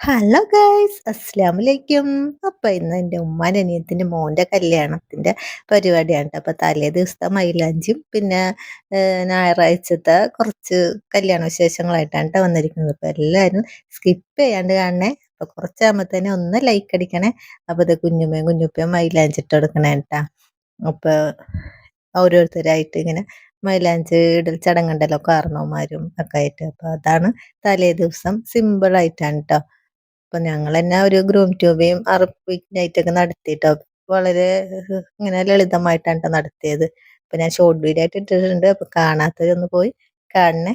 Hello guys, അസ്സലാമലൈക്കും. അപ്പൊ ഇന്ന് എൻ്റെ ഉമ്മാൻ്റെ അനിയത്തിൻ്റെ മോൻ്റെ കല്യാണത്തിന്റെ പരിപാടിയാണ് ട്ടോ. അപ്പൊ തലേ ദിവസത്തെ മൈലാഞ്ചിയും പിന്നെ ഞായറാഴ്ചത്തെ കുറച്ച് കല്യാണ വിശേഷങ്ങളായിട്ടാണ് ട്ടോ വന്നിരിക്കുന്നത്. അപ്പൊ എല്ലാവരും സ്കിപ്പ് ചെയ്യാണ്ട് കാണണേ. അപ്പൊ കുറച്ചാകുമ്പോൾ തന്നെ ഒന്ന് ലൈക്ക് അടിക്കണേ. അപ്പൊ ഇത് കുഞ്ഞുമ്മയും കുഞ്ഞുപ്പയും മൈലാഞ്ചി ഇട്ട് കൊടുക്കണേ ട്ടാ. അപ്പൊ ഓരോരുത്തരായിട്ട് ഇങ്ങനെ മൈലാഞ്ചി ഇടൽ ചടങ്ങുണ്ടല്ലോ, കാരണവന്മാരും ഒക്കെ ആയിട്ട്. അപ്പൊ അതാണ് തലേ ദിവസം സിമ്പിൾ ആയിട്ടാണ് ട്ടോ. അപ്പൊ ഞങ്ങൾ തന്നെ ഒരു ഗ്രൂം ട്യൂബിയും അറബിക് നൈറ്റൊക്കെ നടത്തിയിട്ടോ. വളരെ ഇങ്ങനെ ലളിതമായിട്ടാണ് ട്ടോ നടത്തിയത്. അപ്പൊ ഞാൻ ഷോർട്ട് വീഡിയോ ആയിട്ട് ഇട്ടിട്ടുണ്ട്. അപ്പൊ കാണാത്തവരൊന്ന് പോയി കാണണേ.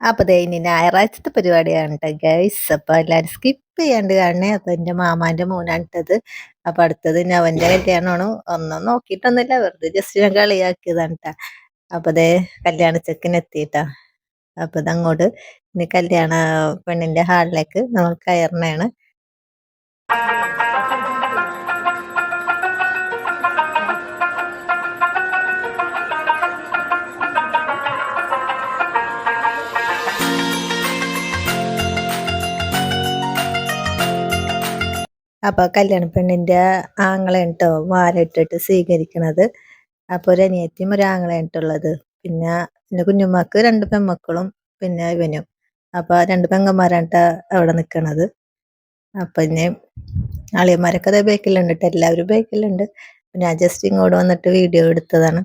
അപ്പൊ ദേ ഇനി ഞായറാഴ്ചത്തെ പരിപാടിയാണ് ട്ടോ ഗൈസ്. അപ്പൊ എല്ലാരും സ്കിപ്പ് ചെയ്യാണ്ട് കാണണേ. അപ്പൊ എന്റെ മാമാന്റെ മോനാണിട്ടത്. അപ്പൊ അടുത്തത് ഇനി അവന്റെ കല്യാണമാണ്. ഒന്നും നോക്കിയിട്ടൊന്നുമില്ല, വെറുതെ ജസ്റ്റ് ഞാൻ കളിയാക്കിയതാണ് ട്ടാ. അപ്പൊ ദേ കല്യാണ ചെക്കൻ എത്തിയിട്ടാ. അപ്പൊ ഇതങ്ങോട്ട് ഇനി കല്യാണ പെണ്ണിന്റെ ഹാളിലേക്ക് നമ്മൾ കയറണേണ്. അപ്പൊ കല്യാണ പെണ്ണിന്റെ ആങ്ങളെയാണ് ട്ടോ മാലയിട്ടിട്ട് സ്വീകരിക്കണത്. അപ്പൊ ഒരു അനിയത്തിയും ഒരു ആങ്ങളെയാണ് ട്ടോ ഉള്ളത്. പിന്നെ എന്റെ കുഞ്ഞുമ്മക്ക് രണ്ട് പെൺമക്കളും പിന്നെ ഇവനും. അപ്പൊ രണ്ട് പെങ്ങന്മാരാണ് ട്ടോ അവിടെ നിക്കണത്. അപ്പൊ ഇനി അളിയന്മാരൊക്കെ അതേ ബേക്കിലുണ്ട് ട്ടോ, എല്ലാവരും ബേക്കിലുണ്ട്. ഞാൻ ജസ്റ്റ് ഇങ്ങോട്ട് വന്നിട്ട് വീഡിയോ എടുത്തതാണ്.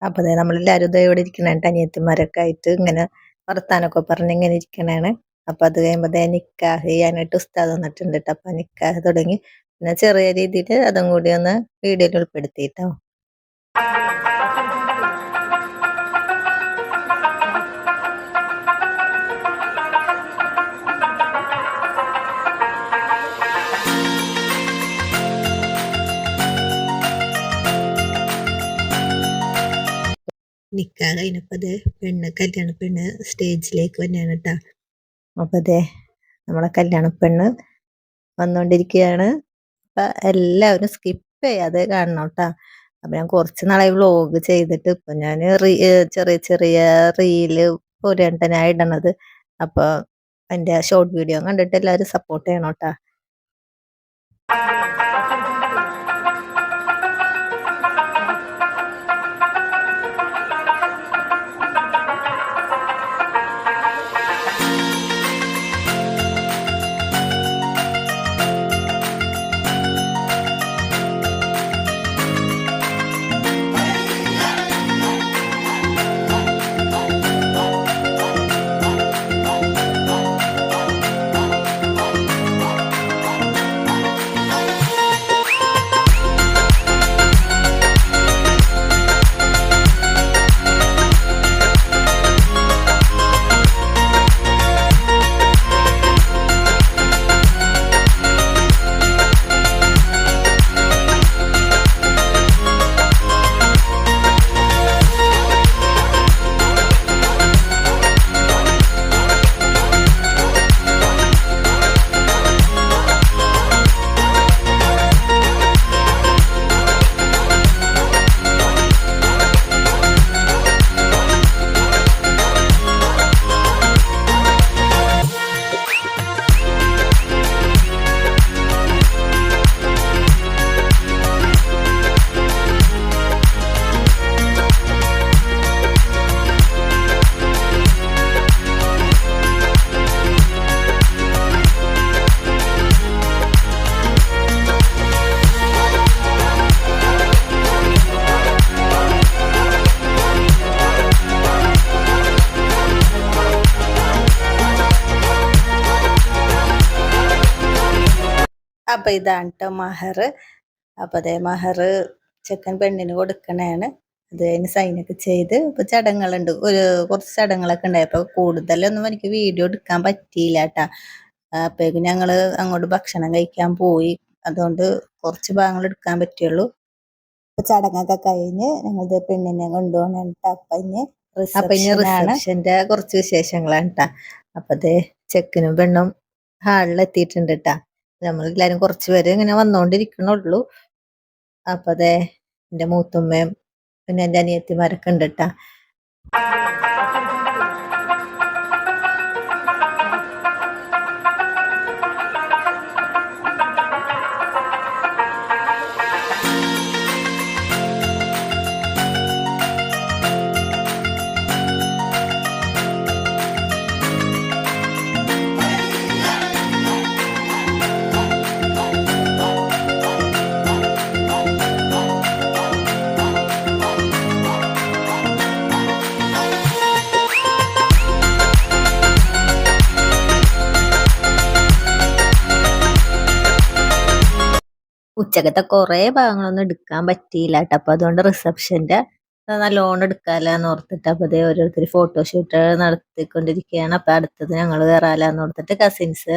അപ്പൊ ദേ നമ്മളെല്ലാവരും ദേ ഇവിടെ ഇരിക്കണേട്ട് അനിയത്തിമാരൊക്കെ ആയിട്ട് ഇങ്ങനെ വർത്താനൊക്കെ പറഞ്ഞ് ഇങ്ങനെ ഇരിക്കണേണ്. അപ്പൊ അത് കഴിയുമ്പോ ദേ നിക്കാഹ് ചെയ്യാനായിട്ട് ഉസ്താദ് വന്നിട്ടുണ്ട് ട്ടോ. അപ്പൊ നിക്കാഹ് തുടങ്ങി. പിന്നെ ചെറിയ രീതിയിൽ അതും കൂടി ഒന്ന് വീഡിയോയിൽ ഉൾപ്പെടുത്തിട്ടോ. നിക്കാഹ് കഴിഞ്ഞപ്പോൾ ദേ കല്യാണ പെണ്ണ് സ്റ്റേജിലേക്ക് തന്നെയാണ് കേട്ടോ. അപ്പോൾ ദേ നമ്മളെ കല്യാണ പെണ്ണ് വന്നുകൊണ്ടിരിക്കുകയാണ്. അപ്പം എല്ലാവരും സ്കിപ്പ് ചെയ്യാതെ കാണണം കേട്ടോ. അപ്പം ഞാൻ കുറച്ച് നാളായി വ്ളോഗ് ചെയ്തിട്ട് ഇപ്പം ഞാൻ ചെറിയ ചെറിയ റീല് പോലെയാണ് ഞാൻ ഇടണത്. അപ്പോൾ എൻ്റെ ഷോർട്ട് വീഡിയോ കണ്ടിട്ട് എല്ലാവരും സപ്പോർട്ട് ചെയ്യണം കേട്ടോ. അപ്പം ഇതാണ് കേട്ടോ മഹർ. അപ്പം അതേ മഹർ ചെക്കൻ പെണ്ണിന് കൊടുക്കണേണ്. അത് കഴിഞ്ഞ് സൈനൊക്കെ ചെയ്ത് ഇപ്പം ചടങ്ങുകളുണ്ട്, കുറച്ച് ചടങ്ങുകളൊക്കെ ഉണ്ടായി. അപ്പോൾ കൂടുതലൊന്നും എനിക്ക് വീഡിയോ എടുക്കാൻ പറ്റിയില്ല കേട്ടാ. അപ്പോഴേക്കും ഞങ്ങൾ അങ്ങോട്ട് ഭക്ഷണം കഴിക്കാൻ പോയി. അതുകൊണ്ട് കുറച്ച് ഭാഗങ്ങൾ എടുക്കാൻ പറ്റുള്ളൂ. അപ്പോൾ ചടങ്ങൊക്കെ കഴിഞ്ഞ് ഞങ്ങൾ പെണ്ണിനെ കൊണ്ടുപോകണം കേട്ടോ. അപ്പം ഇനി റിസപ്ഷൻ്റെ കുറച്ച് വിശേഷങ്ങളാണ് കേട്ടാ. അപ്പം അതേ ചെക്കനും പെണ്ണും ഹാളിലെത്തിയിട്ടുണ്ട് കേട്ടാ. നമ്മളെല്ലാരും കുറച്ച് പേര് ഇങ്ങനെ വന്നോണ്ടിരിക്കണുള്ളൂ. അപ്പൊ അതെ എൻ്റെ മൂത്തുമ്മയും പിന്നെ എൻ്റെ അനിയത്തിമാരൊക്കെ ഉണ്ട് കേട്ടാ. ഉച്ചക്കത്തെ കുറേ ഭാഗങ്ങളൊന്നും എടുക്കാൻ പറ്റിയില്ല കേട്ടോ. അപ്പൊ അതുകൊണ്ട് റിസപ്ഷന്റെ നല്ലോണം എടുക്കാലാന്ന് ഓർത്തിട്ട് അപ്പൊ അതേ ഓരോരുത്തർ ഫോട്ടോഷൂട്ട് നടത്തിക്കൊണ്ടിരിക്കുകയാണ്. അപ്പൊ അടുത്തത് ഞങ്ങൾ കയറാലാന്ന് ഓർത്തിട്ട് കസിൻസ്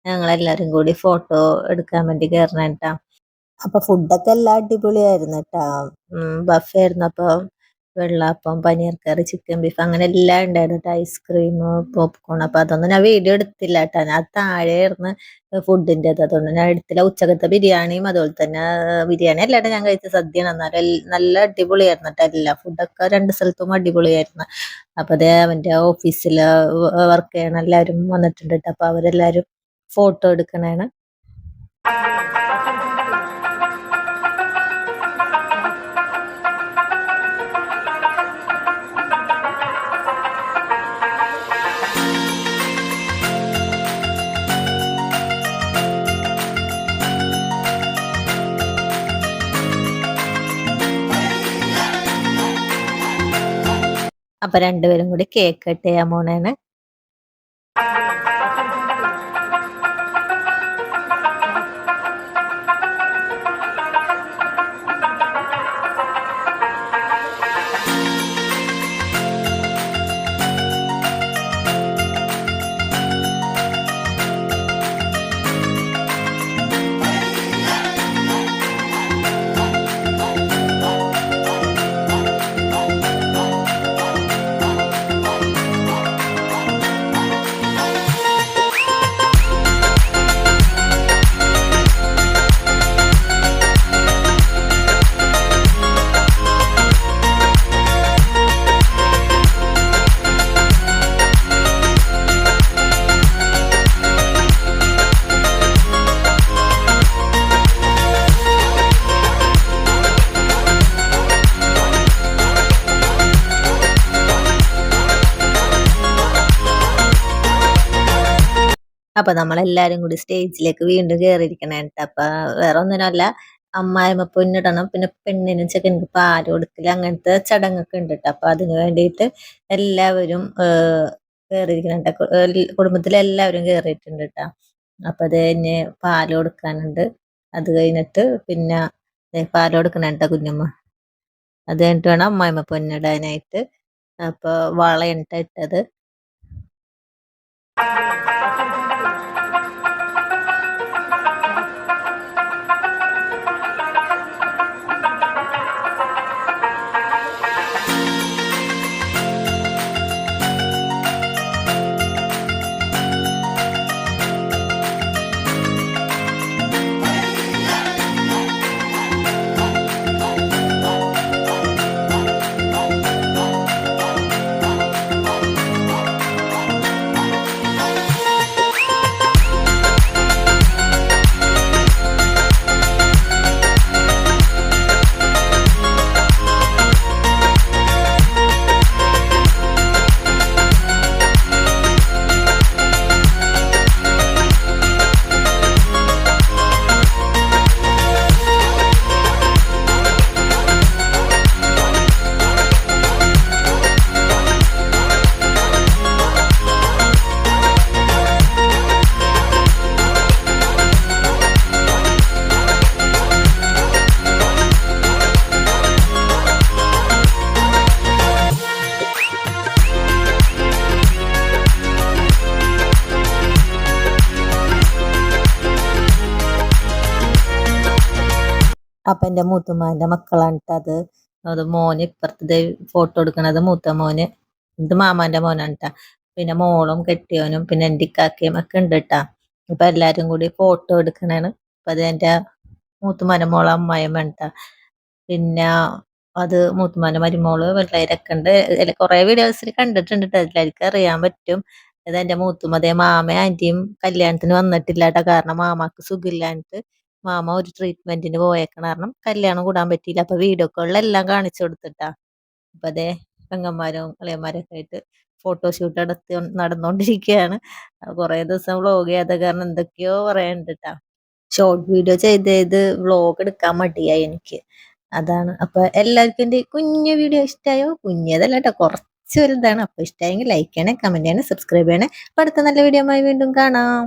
ഞങ്ങളെല്ലാരും കൂടി ഫോട്ടോ എടുക്കാൻ വേണ്ടി കയറണേട്ടാ. അപ്പൊ ഫുഡൊക്കെ എല്ലാം അടിപൊളിയായിരുന്നു കേട്ടാ. ബഫേ ആയിരുന്നു. അപ്പൊ വെള്ളാപ്പം, പനീർ കറി, ചിക്കൻ ബീഫ് അങ്ങനെ എല്ലാം ഉണ്ടായിരുന്നു കേട്ടോ. Ice cream, popcorn. അപ്പൊ അതൊന്നും ഞാൻ വീഡിയോ എടുത്തില്ല കേട്ടോ. ഞാൻ താഴെയായിരുന്നു ഫുഡിൻ്റെ അതുകൊണ്ട് ഞാൻ എടുത്തില്ല. ഉച്ചക്കത്തെ ബിരിയാണിയും അതുപോലെ തന്നെ ബിരിയാണി അല്ലാണ്ട് ഞാൻ കഴിച്ച സദ്യയാണ്. എന്നാലും നല്ല അടിപൊളിയായിരുന്നു കേട്ടോ. എല്ലാ ഫുഡൊക്കെ രണ്ട് സ്ഥലത്തും അടിപൊളിയായിരുന്നു. അപ്പൊ അതേ അവൻ്റെ ഓഫീസിൽ വർക്ക് ചെയ്യണ എല്ലാവരും വന്നിട്ടുണ്ട് കേട്ടോ. അപ്പൊ അവരെല്ലാരും ഫോട്ടോ എടുക്കണേണ്. അപ്പൊ രണ്ടുപേരും കൂടി കേക്ക് കട്ട് ചെയ്യാൻ പോണേണ്. അപ്പൊ നമ്മളെല്ലാരും കൂടി സ്റ്റേജിലേക്ക് വീണ്ടും കേറിയിരിക്കണേട്ട്. അപ്പൊ വേറെ ഒന്നിനല്ല, അമ്മായിമ്മ പൊന്നിടണം, പിന്നെ പെണ്ണിനും ചെക്കനും പാല് കൊടുക്കല്, അങ്ങനത്തെ ചടങ്ങൊക്കെ ഉണ്ട് ട്ടോ. അപ്പൊ അതിന് വേണ്ടിയിട്ട് എല്ലാവരും കേറിയിരിക്കണേട്ട. കുടുംബത്തിലെല്ലാവരും കേറിയിട്ടുണ്ട് ട്ടോ. അപ്പൊ അത് കഴിഞ്ഞ് പാല് കൊടുക്കാനുണ്ട്. അത് കഴിഞ്ഞിട്ട് പിന്നെ പാല് കൊടുക്കണേട്ട കുഞ്ഞമ്മ. അത് കഴിഞ്ഞിട്ട് വേണം അമ്മായിമ്മ പൊന്നിടാനായിട്ട്. അപ്പൊ വളയണ്ട ഇട്ടത്. അപ്പൊ എന്റെ മൂത്തുമ്മാന്റെ മക്കളാണ് ട്ടോ അത്. അത് മോന് ഇപ്പുറത്ത് ഫോട്ടോ എടുക്കണത് മൂത്ത മോന്. ഇത് മാമാന്റെ മോനാണ് ട്ടാ. പിന്നെ മോളും കെട്ടിയോനും പിന്നെ എന്റെ ഇക്കാക്കയും ഒക്കെ ഉണ്ട് ട്ടാ. അപ്പൊ എല്ലാരും കൂടി ഫോട്ടോ എടുക്കണാണ്. അപ്പൊ അത് എന്റെ മൂത്തുമ്മാന്റെ മോളെ അമ്മായിമ്മ ട്ടാ. പിന്നെ അത് മൂത്തുമ്മാന്റെ മരുമോള് പിള്ളേരൊക്കെ ഉണ്ട്. കുറെ വീഡിയോസിൽ കണ്ടിട്ടുണ്ട് ട്ടോ. എല്ലാവർക്കും അറിയാൻ പറ്റും. ഇത് എന്റെ മൂത്തുമ്മ. അതേ മാമ ആന്റിയും കല്യാണത്തിന് വന്നിട്ടില്ല ട്ടോ. കാരണം മാമാക്ക് സുഖമില്ലാഞ്ഞിട്ട് മാമ ഒരു ട്രീറ്റ്മെന്റിന് പോയേക്കണ കാരണം കല്യാണം കൂടാൻ പറ്റിയില്ല. അപ്പൊ വീഡിയോ കോളിലെല്ലാം കാണിച്ചു കൊടുത്തിട്ടാ. അപ്പൊ അതേ പെങ്ങന്മാരും ഇളയന്മാരൊക്കെ ആയിട്ട് ഫോട്ടോഷൂട്ട് നടന്നുകൊണ്ടിരിക്കുകയാണ്. കുറെ ദിവസം വ്ളോഗ് ചെയ്യാത്ത കാരണം എന്തൊക്കെയോ പറയാനുണ്ട് ട്ടാ. ഷോർട്ട് വീഡിയോ ചെയ്ത് വ്ളോഗ് എടുക്കാൻ മടിയായി എനിക്ക്. അതാണ്. അപ്പൊ എല്ലാവർക്കും എന്റെ കുഞ്ഞു വീഡിയോ ഇഷ്ടമായോ? കുഞ്ഞതല്ല കേട്ടോ, കുറച്ച് വലുതാണ്. അപ്പൊ ഇഷ്ടമായെങ്കിൽ ലൈക്ക് ചെയ്യണേ, കമന്റ് ചെയ്യണേ, സബ്സ്ക്രൈബ് ചെയ്യണേ. അപ്പൊ അടുത്ത നല്ല വീഡിയോ ആയി വീണ്ടും കാണാം.